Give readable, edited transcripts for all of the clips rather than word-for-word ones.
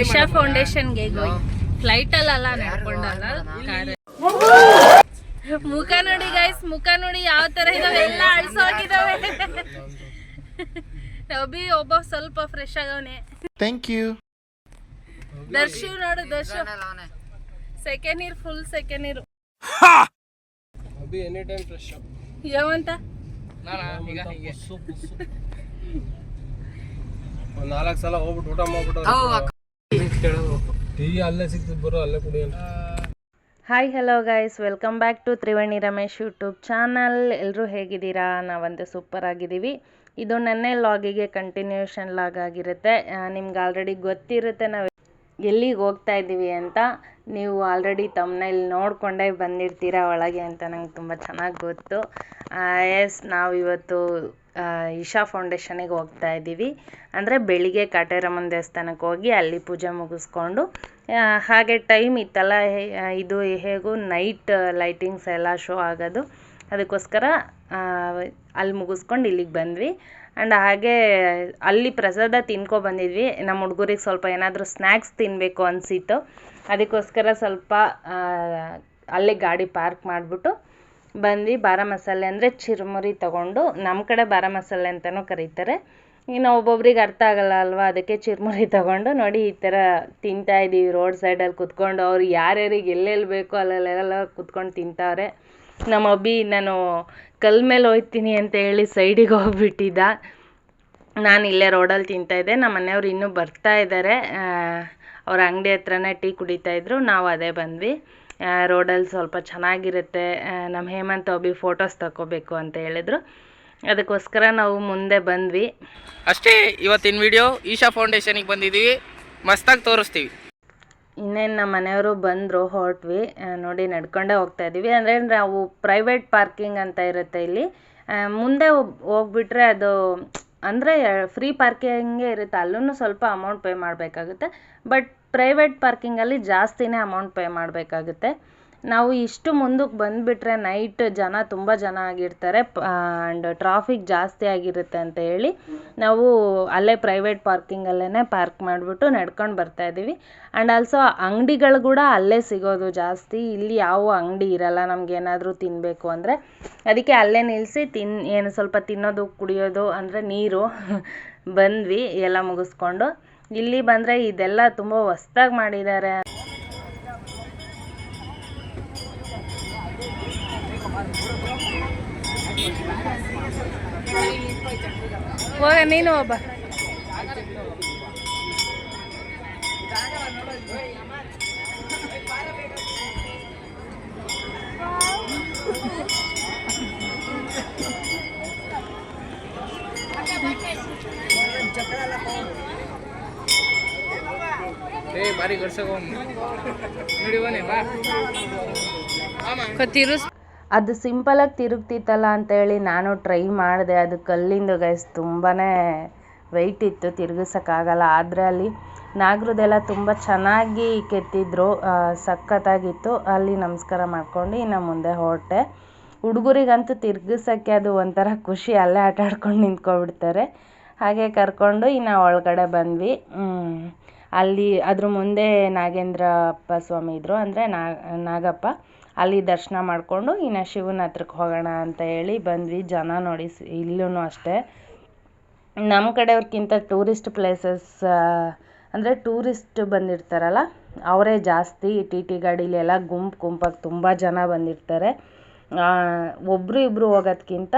Isha ಫೌಂಡೇಶನ್ಗೆ flight ಅಲ್ಲ ನಡ್ಕೊಂಡಲ್ಲ car. ಮುಖ ನೋಡಿ ಗೈಸ್, ಮುಖ ನೋಡಿ ಯಾವ ತರ ಇದಾವೆ, ಎಲ್ಲ ಅಳ್ಸೋಗಿದಾವೆ. ಅಭಿ ಒಬ್ಬ ಸ್ವಲ್ಪ ಫ್ರೆಶ್ ಆಗವನೆ. Thank you. ದರ್ಶು ನೋಡು, Darshu second year, full second year. Abhi any time fresh. ಯಾವಂತ ಈಗ ಹೀಗೆ ಒಂದು 4 ಸಲ ಹೋಗ್ಬಿಟ್ಟು ಊಟ ಮಾಡ್ಬಿಟ್ಟು ಟೀ ಅಲ್ಲೇ ಸಿಗ್ತದೆ, ಬರೋ ಅಲ್ಲೇ ಕುಡಿ ಅಂತ. Hi hello guys, welcome back to Triveni Ramesh YouTube channel. ಎಲ್ಲರೂ ಹೇಗಿದ್ದೀರಾ? ನಾವಂತೆ ಸೂಪರ್ ಆಗಿದ್ದೀವಿ. ಇದು ನೆನ್ನೆ ಲಾಗಿಗೆ ಕಂಟಿನ್ಯೂಷನ್ ಲಾಗ್ ಆಗಿರುತ್ತೆ. ನಿಮ್ಗೆ ಆಲ್ರೆಡಿ ಗೊತ್ತಿರುತ್ತೆ ನಾವು ಎಲ್ಲಿಗೆ ಹೋಗ್ತಾ ಇದ್ದೀವಿ ಅಂತ. ನೀವು ಆಲ್ರೆಡಿ ತಮ್ಮನೇಲಿ ನೋಡಿಕೊಂಡೇ ಬಂದಿರ್ತೀರ ಒಳಗೆ ಅಂತ ನಂಗೆ ತುಂಬ ಚೆನ್ನಾಗಿ ಗೊತ್ತು. ಎಸ್, ನಾವು ಇವತ್ತು ಇಶಾ ಫೌಂಡೇಶನಿಗೆ ಹೋಗ್ತಾ ಇದ್ದೀವಿ. ಅಂದರೆ ಬೆಳಿಗ್ಗೆ ಕಾಟೇರಮ್ಮನ ದೇವಸ್ಥಾನಕ್ಕೆ ಹೋಗಿ ಅಲ್ಲಿ ಪೂಜೆ ಮುಗಿಸ್ಕೊಂಡು, ಹಾಗೆ ಟೈಮ್ ಇತ್ತಲ್ಲ, ಇದು ಹೇಗೂ ನೈಟ್ ಲೈಟಿಂಗ್ಸ್ ಎಲ್ಲ ಶೋ ಆಗೋದು, ಅದಕ್ಕೋಸ್ಕರ ಅಲ್ಲಿ ಮುಗಿಸ್ಕೊಂಡು ಇಲ್ಲಿಗೆ ಬಂದ್ವಿ. ಆ್ಯಂಡ್ ಹಾಗೆ ಅಲ್ಲಿ ಪ್ರಸಾದ ಬಂದಿದ್ವಿ. ನಮ್ಮ ಹುಡುಗರಿಗೆ ಸ್ವಲ್ಪ ಏನಾದರೂ ಸ್ನ್ಯಾಕ್ಸ್ ತಿನ್ನಬೇಕು ಅನಿಸಿತ್ತು, ಅದಕ್ಕೋಸ್ಕರ ಸ್ವಲ್ಪ ಅಲ್ಲೇ ಗಾಡಿ ಪಾರ್ಕ್ ಮಾಡಿಬಿಟ್ಟು ಬಂದ್ವಿ. ಬಾರ ಮಸಾಲೆ ಅಂದರೆ ಚಿರುಮುರಿ ತೊಗೊಂಡು, ನಮ್ಮ ಕಡೆ ಬಾರ ಮಸಾಲೆ ಅಂತಲೂ ಕರೀತಾರೆ, ಇನ್ನು ಒಬ್ಬೊಬ್ರಿಗೆ ಅರ್ಥ ಆಗಲ್ಲ ಅಲ್ವಾ, ಅದಕ್ಕೆ ಚಿರುಮುರಿ ತೊಗೊಂಡು ನೋಡಿ ಈ ಥರ ತಿಂತಾಯಿದ್ದೀವಿ ರೋಡ್ ಸೈಡಲ್ಲಿ ಕುತ್ಕೊಂಡು. ಅವ್ರು ಯಾರ್ಯಾರಿಗೆ ಎಲ್ಲೆಲ್ಲಿ ಬೇಕೋ ಅಲ್ಲೆಲ್ಲ ಕುತ್ಕೊಂಡು ತಿಂತಾವ್ರೆ. ನಮ್ಮ ಅಬ್ಬಿ ನಾನು ಕಲ್ ಮೇಲೆ ಹೋಗ್ತೀನಿ ಅಂತ ಹೇಳಿ ಸೈಡಿಗೆ ಹೋಗ್ಬಿಟ್ಟಿದ್ದ. ನಾನು ಇಲ್ಲೇ ರೋಡಲ್ಲಿ ತಿಂತಾಯಿದ್ದೆ. ನಮ್ಮ ಮನೆಯವ್ರು ಇನ್ನೂ ಬರ್ತಾ ಇದ್ದಾರೆ, ಅವ್ರ ಅಂಗಡಿ ಹತ್ರನೇ ಟೀ ಕುಡಿತಾಯಿದ್ರು. ನಾವು ಅದೇ ಬಂದ್ವಿ. ರೋಡಲ್ಲಿ ಸ್ವಲ್ಪ ಚೆನ್ನಾಗಿರುತ್ತೆ. ನಮ್ಮ ಹೇಮಂತ್ ಅಬ್ಬಿ ಫೋಟೋಸ್ ತಗೋಬೇಕು ಅಂತ ಹೇಳಿದ್ರು, ಅದಕ್ಕೋಸ್ಕರ ನಾವು ಮುಂದೆ ಬಂದ್ವಿ ಅಷ್ಟೇ. ಇವತ್ತಿನ ವಿಡಿಯೋ ಈಶಾ ಫೌಂಡೇಶನಿಗೆ ಬಂದಿದ್ದೀವಿ, ಮಸ್ತಾಗಿ ತೋರಿಸ್ತೀವಿ. ಇನ್ನೇನು ನಮ್ಮ ಮನೆಯವರು ಬಂದರು, ಹೊರಟ್ವಿ. ನೋಡಿ ನಡ್ಕೊಂಡೇ ಹೋಗ್ತಾ ಇದ್ದೀವಿ. ಅಂದರೆ ನಾವು ಪ್ರೈವೇಟ್ ಪಾರ್ಕಿಂಗ್ ಅಂತ ಇರುತ್ತೆ ಇಲ್ಲಿ, ಮುಂದೆ ಹೋಗ್ಬಿಟ್ರೆ ಅದು ಅಂದರೆ ಫ್ರೀ ಪಾರ್ಕಿಂಗೇ ಇರುತ್ತೆ. ಅಲ್ಲೂ ಸ್ವಲ್ಪ ಅಮೌಂಟ್ ಪೇ ಮಾಡಬೇಕಾಗುತ್ತೆ, ಬಟ್ ಪ್ರೈವೇಟ್ ಪಾರ್ಕಿಂಗಲ್ಲಿ ಜಾಸ್ತಿನೇ ಅಮೌಂಟ್ ಪೇ ಮಾಡಬೇಕಾಗುತ್ತೆ. ನಾವು ಇಷ್ಟು ಮುಂದಕ್ಕೆ ಬಂದುಬಿಟ್ರೆ ನೈಟ್ ತುಂಬ ಜನ ಆಗಿರ್ತಾರೆ ಆ್ಯಂಡ್ ಟ್ರಾಫಿಕ್ ಜಾಸ್ತಿ ಆಗಿರುತ್ತೆ ಅಂತ ಹೇಳಿ ನಾವು ಅಲ್ಲೇ ಪ್ರೈವೇಟ್ ಪಾರ್ಕಿಂಗಲ್ಲೇ ಪಾರ್ಕ್ ಮಾಡಿಬಿಟ್ಟು ನಡ್ಕೊಂಡು ಬರ್ತಾಯಿದ್ದೀವಿ. ಆ್ಯಂಡ್ ಆಲ್ಸೋ ಅಂಗಡಿಗಳು ಕೂಡ ಅಲ್ಲೇ ಸಿಗೋದು ಜಾಸ್ತಿ. ಇಲ್ಲಿ ಯಾವ ಅಂಗಡಿ ಇರಲ್ಲ ನಮಗೇನಾದರೂ ತಿನ್ನಬೇಕು ಅಂದರೆ, ಅದಕ್ಕೆ ಅಲ್ಲೇ ನಿಲ್ಲಿಸಿ ಏನು ಸ್ವಲ್ಪ ತಿನ್ನೋದು ಕುಡಿಯೋದು ಅಂದರೆ ನೀರು ಬಂದ್ವಿ ಎಲ್ಲ ಮುಗಿಸ್ಕೊಂಡು. ಇಲ್ಲಿ ಬಂದರೆ ಇದೆಲ್ಲ ತುಂಬ ಹೊಸ್ದಾಗಿ ಮಾಡಿದ್ದಾರೆ. ಹೋಗ ನೀನು ಒಬ್ಬ ಬಾರಿ ಅದು ಸಿಂಪಲಾಗಿ ತಿರುಗ್ತಿತ್ತಲ್ಲ ಅಂತೇಳಿ ನಾನು ಟ್ರೈ ಮಾಡಿದೆ. ಅದು ಕಲ್ಲಿಂದು ಗೈಸ್, ತುಂಬಾ ವೆಯ್ಟ್ ಇತ್ತು, ತಿರುಗಿಸೋಕ್ಕಾಗಲ್ಲ. ಆದರೆ ಅಲ್ಲಿ ನಾಗರದೆಲ್ಲ ತುಂಬ ಚೆನ್ನಾಗಿ ಕೆತ್ತಿದ್ರು, ಸಖತ್ತಾಗಿತ್ತು. ಅಲ್ಲಿ ನಮಸ್ಕಾರ ಮಾಡ್ಕೊಂಡು ಇನ್ನು ಮುಂದೆ ಹೊರಟೆ. ಹುಡುಗರಿಗಂತೂ ತಿರುಗಿಸೋಕ್ಕೆ ಅದು ಒಂಥರ ಖುಷಿ, ಅಲ್ಲೇ ಆಟ ಆಡ್ಕೊಂಡು ನಿಂತ್ಕೊಬಿಡ್ತಾರೆ. ಹಾಗೆ ಕರ್ಕೊಂಡು ಇನ್ನು ಒಳಗಡೆ ಬಂದ್ವಿ. ಅಲ್ಲಿ ಅದ್ರ ಮುಂದೆ ನಾಗೇಂದ್ರಪ್ಪ ಸ್ವಾಮಿ ಇದ್ದರು, ಅಂದರೆ ನಾಗಪ್ಪ. ಅಲ್ಲಿ ದರ್ಶನ ಮಾಡಿಕೊಂಡು ಇನ್ನು ಶಿವನ ಹತ್ರಕ್ಕೆ ಹೋಗೋಣ ಅಂತ ಹೇಳಿ ಬಂದ್ವಿ. ಜನ ನೋಡಿ ಇಲ್ಲೂ ಅಷ್ಟೇ, ನಮ್ಮ ಕಡೆಯವ್ರಿಗಿಂತ ಟೂರಿಸ್ಟ್ ಪ್ಲೇಸಸ್ ಅಂದರೆ ಟೂರಿಸ್ಟ್ ಬಂದಿರ್ತಾರಲ್ಲ ಅವರೇ ಜಾಸ್ತಿ. ಟಿ ಗಾಡೀಲೆಲ್ಲ ಗುಂಪಾಗಿ ತುಂಬ ಜನ ಬಂದಿರ್ತಾರೆ. ಒಬ್ಬರು ಇಬ್ಬರು ಹೋಗೋದ್ಕಿಂತ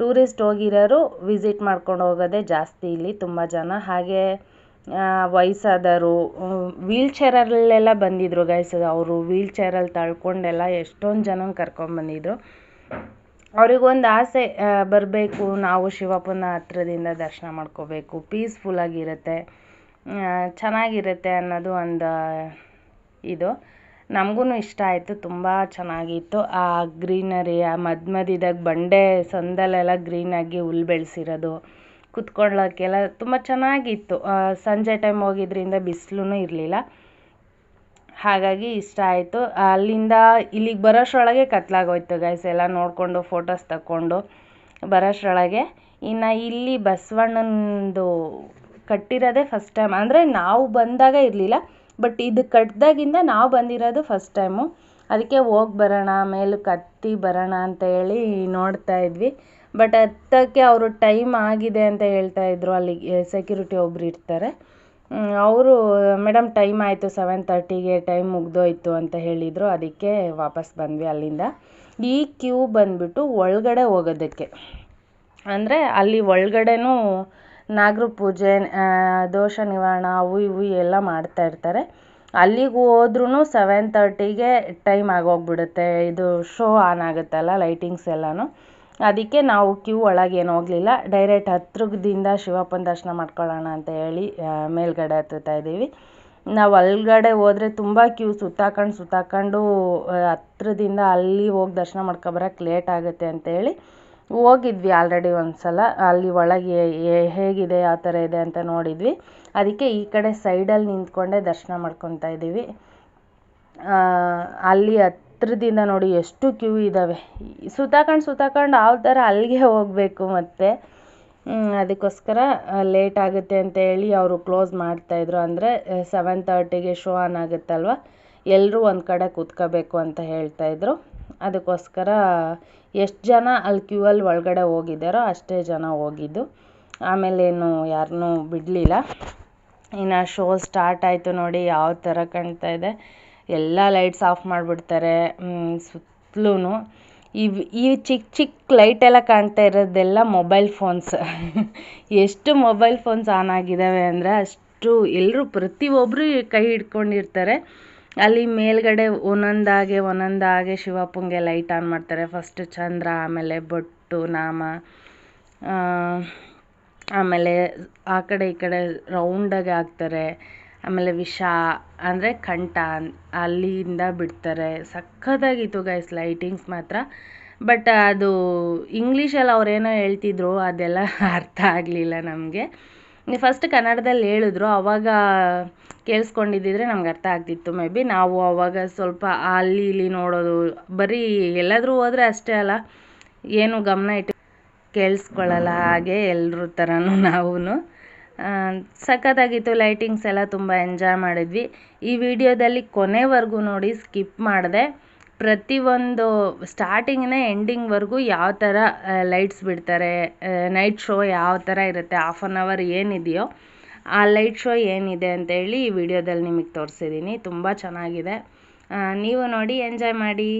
ಟೂರಿಸ್ಟ್ ಹೋಗಿರೋರು ವಿಸಿಟ್ ಮಾಡ್ಕೊಂಡು ಹೋಗೋದೇ ಜಾಸ್ತಿ ಇಲ್ಲಿ ತುಂಬ ಜನ. ಹಾಗೆ ವಯಸ್ಸಾದವರು ವೀಲ್ಚೇರಲ್ಲೆಲ್ಲ ಬಂದಿದ್ದರು ಗೈಸ್. ಅವರು ವೀಲ್ಚೇರಲ್ಲಿ ತಳ್ಕೊಂಡೆಲ್ಲ ಎಷ್ಟೊಂದು ಜನ ಕರ್ಕೊಂಬಂದಿದ್ರು. ಅವ್ರಿಗೊಂದು ಆಸೆ, ಬರಬೇಕು ನಾವು ಶಿವಪ್ಪನ ಹತ್ರದಿಂದ ದರ್ಶನ ಮಾಡ್ಕೋಬೇಕು, ಪೀಸ್ಫುಲ್ಲಾಗಿರುತ್ತೆ, ಚೆನ್ನಾಗಿರುತ್ತೆ ಅನ್ನೋದು ಒಂದು ಇದು. ನಮಗೂ ಇಷ್ಟ ಆಯಿತು, ತುಂಬ ಚೆನ್ನಾಗಿತ್ತು. ಆ ಗ್ರೀನರಿ, ಆ ಮಧ್ಯದಾಗ ಬಂಡೆ ಸಂದಲೆಲ್ಲ ಗ್ರೀನಾಗಿ ಹುಲ್ಲು ಬೆಳೆಸಿರೋದು, ಕುತ್ಕೊಳ್ಳೋಕ್ಕೆಲ್ಲ ತುಂಬ ಚೆನ್ನಾಗಿತ್ತು. ಸಂಜೆ ಟೈಮ್ ಹೋಗಿದ್ರಿಂದ ಬಿಸಿಲೂ ಇರಲಿಲ್ಲ. ಹಾಗಾಗಿ ಇಷ್ಟ ಆಯಿತು. ಅಲ್ಲಿಂದ ಇಲ್ಲಿಗೆ ಬರೋಷ್ಟರೊಳಗೆ ಕತ್ಲಾಗೋಯ್ತು ಗೈಸ್, ಎಲ್ಲ ನೋಡಿಕೊಂಡು ಫೋಟೋಸ್ ತಕ್ಕೊಂಡು ಬರೋಷ್ಟರೊಳಗೆ. ಇನ್ನು ಇಲ್ಲಿ ಬಸವಣ್ಣಂದು ಕಟ್ಟಿರೋದೇ ಫಸ್ಟ್ ಟೈಮ್, ಅಂದರೆ ನಾವು ಬಂದಾಗ ಇರಲಿಲ್ಲ, ಬಟ್ ಇದು ಕಟ್ಟಿದಾಗಿಂದ ನಾವು ಬಂದಿರೋದು ಫಸ್ಟ್ ಟೈಮು. ಅದಕ್ಕೆ ಹೋಗಿ ಬರೋಣ, ಮೇಲಕ್ಕೆ ಹತ್ತಿ ಬರೋಣ ಅಂತ ಹೇಳಿ ನೋಡ್ತಾ ಇದ್ವಿ. ಬಟ್ ಹತ್ತಕ್ಕೆ ಅವರು ಟೈಮ್ ಆಗಿದೆ ಅಂತ ಹೇಳ್ತಾಯಿದ್ರು. ಅಲ್ಲಿ ಸೆಕ್ಯೂರಿಟಿ ಒಬ್ರು ಇರ್ತಾರೆ, ಅವರು ಮೇಡಮ್ ಟೈಮ್ ಆಯಿತು 7:30ಗೆ ಟೈಮ್ ಮುಗ್ದೋಯ್ತು ಅಂತ ಹೇಳಿದರು. ಅದಕ್ಕೆ ವಾಪಸ್ ಬಂದ್ವಿ ಅಲ್ಲಿಂದ. ಈ ಕ್ಯೂ ಬಂದುಬಿಟ್ಟು ಒಳಗಡೆ ಹೋಗೋದಕ್ಕೆ, ಅಂದರೆ ಅಲ್ಲಿ ಒಳಗಡೆನೂ ನಾಗರ ಪೂಜೆ, ದೋಷ ನಿವಾರಣ ಅವು ಇವು ಎಲ್ಲ ಮಾಡ್ತಾಯಿರ್ತಾರೆ. ಅಲ್ಲಿಗೆ ಹೋದ್ರೂ 7:30ಗೆ ಟೈಮ್ ಆಗೋಗ್ಬಿಡುತ್ತೆ. ಇದು ಶೋ ಆನ್ ಆಗುತ್ತಲ್ಲ, ಲೈಟಿಂಗ್ಸ್ ಎಲ್ಲನೂ. ಅದಕ್ಕೆ ನಾವು ಕ್ಯೂ ಒಳಗೇನು ಹೋಗಲಿಲ್ಲ, ಡೈರೆಕ್ಟ್ ಹತ್ರದಿಂದ ಶಿವಪ್ಪನ ದರ್ಶನ ಮಾಡ್ಕೊಳ್ಳೋಣ ಅಂತ ಹೇಳಿ ಮೇಲ್ಗಡೆ ಹತ್ತುತ್ತಾ ಇದ್ದೀವಿ. ನಾವು ಒಳಗಡೆ ಹೋದರೆ ತುಂಬ ಕ್ಯೂ, ಸುತ್ತಾಕೊಂಡು ಹತ್ರದಿಂದ ಅಲ್ಲಿ ಹೋಗಿ ದರ್ಶನ ಮಾಡ್ಕೊಬರಕ್ಕೆ ಲೇಟ್ ಆಗುತ್ತೆ ಅಂತೇಳಿ ಹೋಗಿದ್ವಿ ಆಲ್ರೆಡಿ ಒಂದು ಸಲ. ಅಲ್ಲಿ ಒಳಗೆ ಹೇಗಿದೆ, ಯಾವ ಥರ ಇದೆ ಅಂತ ನೋಡಿದ್ವಿ. ಅದಕ್ಕೆ ಈ ಕಡೆ ಸೈಡಲ್ಲಿ ನಿಂತ್ಕೊಂಡೆ ದರ್ಶನ ಮಾಡ್ಕೊತಾ ಇದ್ದೀವಿ. ಅಲ್ಲಿ ಹತ್ರದಿಂದ ನೋಡಿ ಎಷ್ಟು ಕ್ಯೂ ಇದ್ದಾವೆ. ಸುತ್ತಾಕೊಂಡು ಯಾವ ಥರ ಅಲ್ಲಿಗೆ ಹೋಗಬೇಕು, ಮತ್ತು ಅದಕ್ಕೋಸ್ಕರ ಲೇಟ್ ಆಗುತ್ತೆ ಅಂತ ಹೇಳಿ ಅವರು ಕ್ಲೋಸ್ ಮಾಡ್ತಾಯಿದ್ರು. ಅಂದರೆ 7:30ಗೆ ಶೋ ಆನ್ ಆಗುತ್ತಲ್ವ, ಎಲ್ಲರೂ ಒಂದು ಕಡೆ ಕೂತ್ಕೋಬೇಕು ಅಂತ ಹೇಳ್ತಾಯಿದ್ರು. ಅದಕ್ಕೋಸ್ಕರ ಎಷ್ಟು ಜನ ಅಲ್ಲಿ ಕ್ಯೂ ಅಲ್ಲಿ ಒಳಗಡೆ ಹೋಗಿದ್ದಾರೋ ಅಷ್ಟೇ ಜನ ಹೋಗಿದ್ದು. ಆಮೇಲೇನು ಯಾರನ್ನೂ ಬಿಡಲಿಲ್ಲ. ಇನ್ನು ಶೋ ಸ್ಟಾರ್ಟ್ ಆಯಿತು ನೋಡಿ, ಯಾವ ಥರ ಕಾಣ್ತಾ ಇದೆ. ಎಲ್ಲ ಲೈಟ್ಸ್ ಆಫ್ ಮಾಡಿಬಿಡ್ತಾರೆ ಸುತ್ತಲೂ. ಈ ಚಿಕ್ಕ ಲೈಟೆಲ್ಲ ಕಾಣ್ತಾ ಇರೋದೆಲ್ಲ ಮೊಬೈಲ್ ಫೋನ್ಸ್. ಎಷ್ಟು ಮೊಬೈಲ್ ಫೋನ್ಸ್ ಆನ್ ಆಗಿದ್ದಾವೆ ಅಂದರೆ ಅಷ್ಟು. ಎಲ್ಲರೂ ಪ್ರತಿಯೊಬ್ಬರು ಕೈ ಹಿಡ್ಕೊಂಡಿರ್ತಾರೆ. ಅಲ್ಲಿ ಮೇಲ್ಗಡೆ ಒಂದೊಂದಾಗೆ ಶಿವಪ್ಪಂಗೆ ಲೈಟ್ ಆನ್ ಮಾಡ್ತಾರೆ. ಫಸ್ಟ್ ಚಂದ್ರ, ಆಮೇಲೆ ಬೊಟ್ಟು, ನಾಮ, ಆಮೇಲೆ ಆ ಕಡೆ ಈ ಕಡೆ ರೌಂಡಾಗಿ ಹಾಕ್ತಾರೆ. ಆಮೇಲೆ ವಿಷ ಅಂದರೆ ಕಂಠ ಅಲ್ಲಿಂದ ಬಿಡ್ತಾರೆ. ಸಖತ್ತಾಗಿತ್ತು ಗೈಸ್ ಲೈಟಿಂಗ್ಸ್ ಮಾತ್ರ. ಬಟ್ ಅದು ಇಂಗ್ಲೀಷಲ್ಲಿ ಅವರೇನೋ ಹೇಳ್ತಿದ್ರು, ಅದೆಲ್ಲ ಅರ್ಥ ಆಗಲಿಲ್ಲ ನಮಗೆ. ಫಸ್ಟ್ ಕನ್ನಡದಲ್ಲಿ ಹೇಳಿದ್ರು, ಆವಾಗ ಕೇಳಿಸ್ಕೊಂಡಿದ್ದಿದ್ರೆ ನಮ್ಗೆ ಅರ್ಥ ಆಗ್ತಿತ್ತು. ಮೇ ಬಿ ನಾವು ಆವಾಗ ಸ್ವಲ್ಪ ಅಲ್ಲಿ ಇಲ್ಲಿ ನೋಡೋದು, ಬರೀ ಎಲ್ಲಾದರೂ ಹೋದರೆ ಅಷ್ಟೇ ಅಲ್ಲ, ಏನು ಗಮನ ಇಟ್ಟು ಕೇಳಿಸ್ಕೊಳ್ಳಲ್ಲ. ಹಾಗೆ ಎಲ್ಲರ ಥರನೂ ನಾವು ಸಖತ್ತಾಗಿತ್ತು. ಲೈಟಿಂಗ್ಸ್ ಎಲ್ಲ ತುಂಬ ಎಂಜಾಯ್ ಮಾಡಿದ್ವಿ. ಈ ವಿಡಿಯೋದಲ್ಲಿ ಕೊನೆವರೆಗೂ ನೋಡಿ, ಸ್ಕಿಪ್ ಮಾಡಿದೆ. ಪ್ರತಿಯೊಂದು ಸ್ಟಾರ್ಟಿಂಗಿನ ಎಂಡಿಂಗ್ವರೆಗೂ ಯಾವ ಥರ ಲೈಟ್ಸ್ ಬಿಡ್ತಾರೆ, ನೈಟ್ ಶೋ ಯಾವ ಥರ ಇರುತ್ತೆ, 1/2 hour ಏನಿದೆಯೋ ಆ ಲೈಟ್ ಶೋ ಏನಿದೆ ಅಂತೇಳಿ ಈ ವಿಡಿಯೋದಲ್ಲಿ ನಿಮಗೆ ತೋರಿಸಿದ್ದೀನಿ. ತುಂಬ ಚೆನ್ನಾಗಿದೆ, ನೀವು ನೋಡಿ ಎಂಜಾಯ್ ಮಾಡಿ.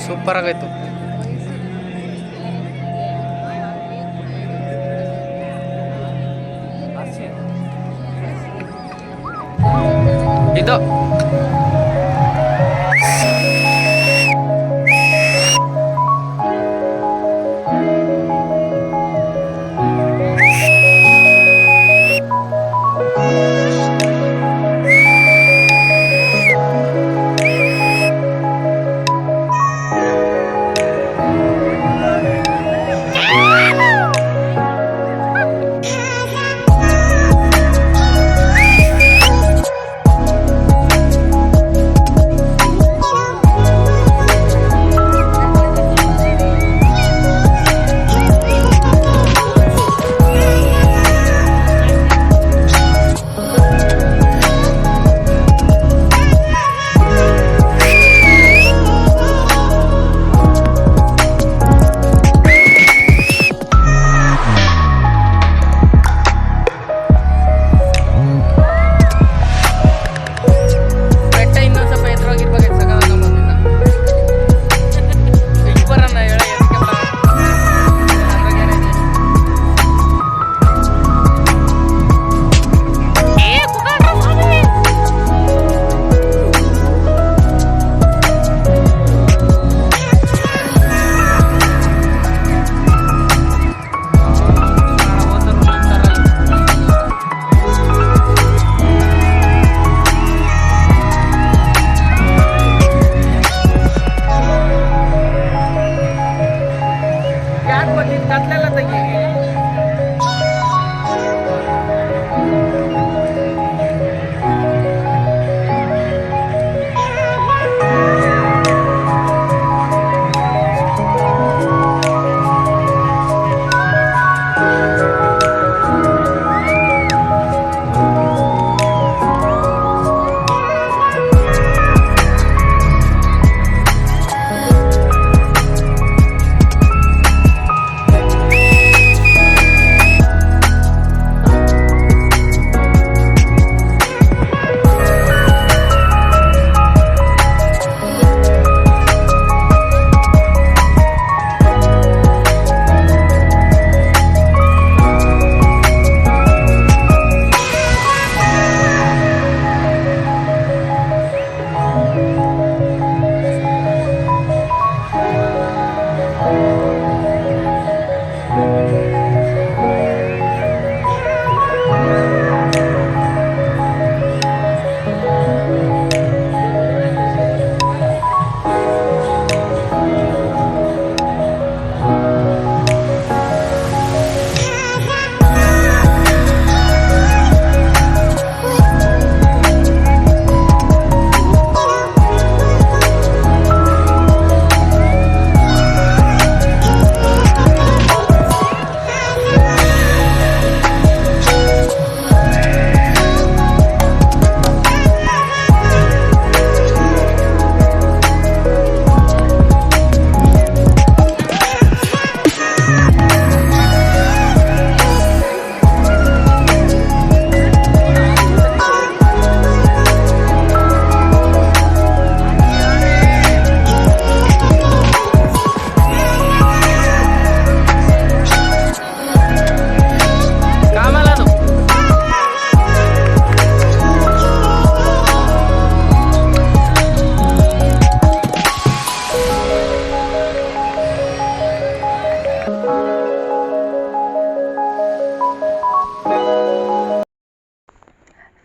ಸೂಪರ್ ಆಗೈತು. ಇದು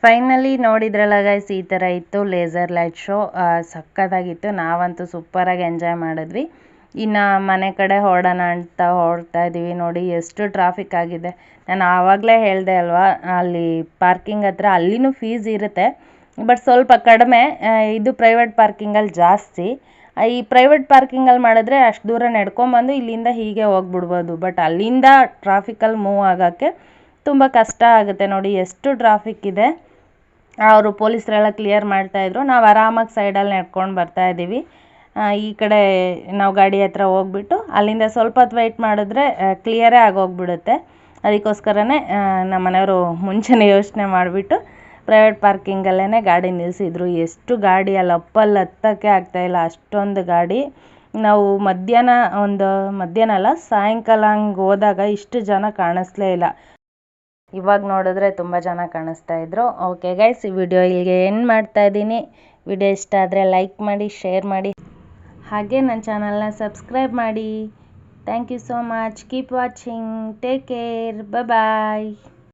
ಫೈನಲಿ ನೋಡಿದ್ರಲ್ಲ ಗೈಸ್, ಈ ಥರ ಇತ್ತು ಲೇಸರ್ ಲೈಟ್ ಶೋ. ಸಕ್ಕತ್ತಾಗಿತ್ತು. ನಾವಂತೂ ಸೂಪರಾಗಿ ಎಂಜಾಯ್ ಮಾಡಿದ್ವಿ. ಇನ್ನು ಮನೆ ಕಡೆ ಹೊರಡೋಣ ಅಂತ ಹೊರಡ್ತಾ ಇದ್ದೀವಿ. ನೋಡಿ ಎಷ್ಟು ಟ್ರಾಫಿಕ್ ಆಗಿದೆ. ನಾನು ಆವಾಗಲೇ ಹೇಳಿದೆ ಅಲ್ವಾ, ಅಲ್ಲಿ ಪಾರ್ಕಿಂಗ್ ಹತ್ರ ಅಲ್ಲಿನೂ ಫೀಸ್ ಇರುತ್ತೆ, ಬಟ್ ಸ್ವಲ್ಪ ಕಡಿಮೆ. ಇದು ಪ್ರೈವೇಟ್ ಪಾರ್ಕಿಂಗಲ್ಲಿ ಜಾಸ್ತಿ. ಈ ಪ್ರೈವೇಟ್ ಪಾರ್ಕಿಂಗಲ್ಲಿ ಮಾಡಿದ್ರೆ ಅಷ್ಟು ದೂರ ನಡ್ಕೊಂಬಂದು ಇಲ್ಲಿಂದ ಹೀಗೆ ಹೋಗ್ಬಿಡ್ಬೋದು. ಬಟ್ ಅಲ್ಲಿಂದ ಟ್ರಾಫಿಕಲ್ಲಿ ಮೂವ್ ಆಗೋಕ್ಕೆ ತುಂಬ ಕಷ್ಟ ಆಗುತ್ತೆ. ನೋಡಿ ಎಷ್ಟು ಟ್ರಾಫಿಕ್ ಇದೆ. ಅವರು ಪೊಲೀಸರೆಲ್ಲ ಕ್ಲಿಯರ್ ಮಾಡ್ತಾಯಿದ್ರು. ನಾವು ಆರಾಮಾಗಿ ಸೈಡಲ್ಲಿ ನಡ್ಕೊಂಡು ಬರ್ತಾಯಿದ್ದೀವಿ. ಈ ಕಡೆ ನಾವು ಗಾಡಿ ಹತ್ರ ಹೋಗ್ಬಿಟ್ಟು ಅಲ್ಲಿಂದ ಸ್ವಲ್ಪ ಹೊತ್ತು ವೆಯ್ಟ್ ಮಾಡಿದ್ರೆ ಕ್ಲಿಯರೇ ಆಗೋಗ್ಬಿಡುತ್ತೆ. ಅದಕ್ಕೋಸ್ಕರನೇ ನಮ್ಮ ಮನೆಯವರು ಮುಂಚೆನೇ ಯೋಚನೆ ಮಾಡಿಬಿಟ್ಟು ಪ್ರೈವೇಟ್ ಪಾರ್ಕಿಂಗಲ್ಲೇ ಗಾಡಿ ನಿಲ್ಲಿಸಿದ್ರು. ಎಷ್ಟು ಗಾಡಿ ಅಲ್ಲಿ ಅಪ್ಪಲ್ಲಿ ಹತ್ತೋಕ್ಕೆ ಆಗ್ತಾಯಿಲ್ಲ, ಅಷ್ಟೊಂದು ಗಾಡಿ. ನಾವು ಮಧ್ಯಾಹ್ನ ಅಲ್ಲ ಸಾಯಂಕಾಲ ಹಂಗೆ ಹೋದಾಗ ಇಷ್ಟು ಜನ ಕಾಣಿಸ್ಲೇ ಇಲ್ಲ. ಇವಾಗ ನೋಡಿದ್ರೆ ತುಂಬ ಜನ ಕಾಣಿಸ್ತಾ ಇದ್ರು. ಓಕೆ ಗೈಸ್, ಈ ವಿಡಿಯೋ ಇಲ್ಲಿಗೆ ಎಂಡ್ ಮಾಡ್ತಾ ಇದ್ದೀನಿ. ವಿಡಿಯೋ ಇಷ್ಟ ಆದರೆ ಲೈಕ್ ಮಾಡಿ, ಶೇರ್ ಮಾಡಿ, ಹಾಗೆ ನನ್ನ ಚಾನಲ್ನ ಸಬ್ಸ್ಕ್ರೈಬ್ ಮಾಡಿ. Thank you so much. Keep watching. Take care. Bye.